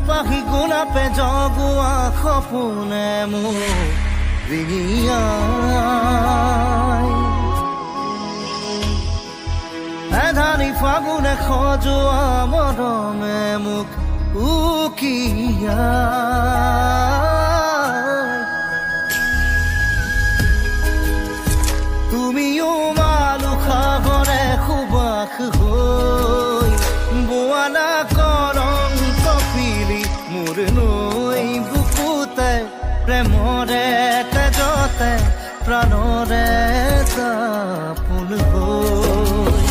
Pahi guna pe jogu akhopune mu ringiyai Adhani fagune khoju amorome muk ukiyai Tumi umalu khagore khubak hoi buana korong Murnoi bukute premore tejote pranore tapun hoi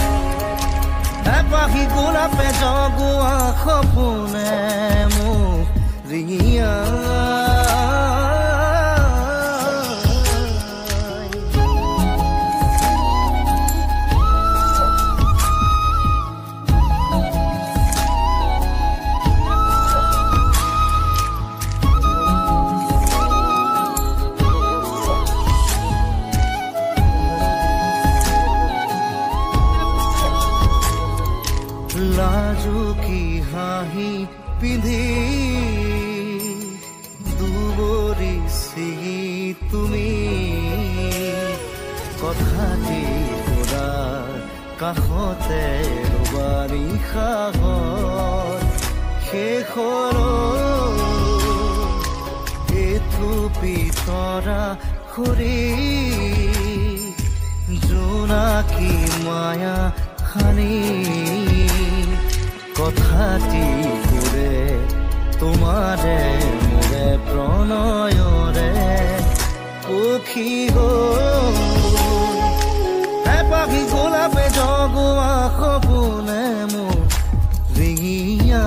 Epahi guna pe jogu akhopune mu ringiyai लाजू की हाही पिंधी दुबोरी सी तुमी कथाटी खुदा काखते रुबारी खाहर शेखरो एथु पितरा खुरी जोनाकी माया खानी কথাটি করে তোমারে মোরে প্রণয়রে পক্ষী গো পাখি গোলাপে জগুয়া খপুনে মো রিঙিয়া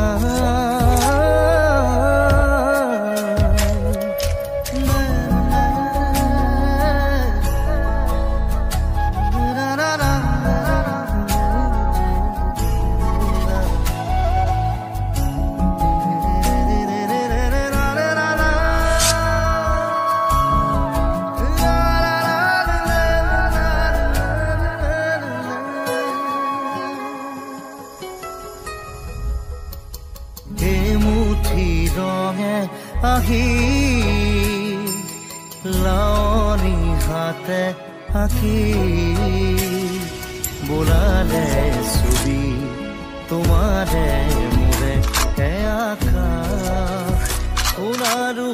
আহি লাওনি হাতে আঁকি বোলালে ছবি তোমারে মোরে আকাশ সোনাৰু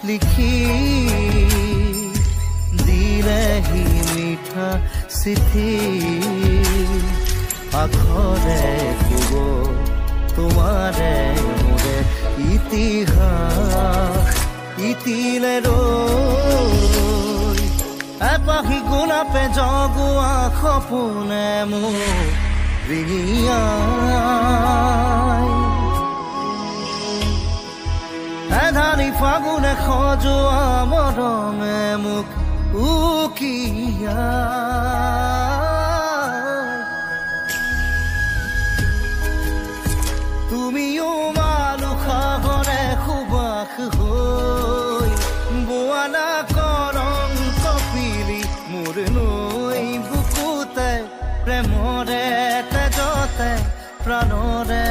लिखी दिले ही मीठा सिथी आखरे कुबो तुम्हारे मोरे इतिहास इतिले रोई एपाही गुना पे जगुआ खपुने मो ringiyai Adhani fagune khoju amorome muk ukiyai Tumi umalu khagore khubak hoi buana korong kopili murnoi bukute premore tejote pranore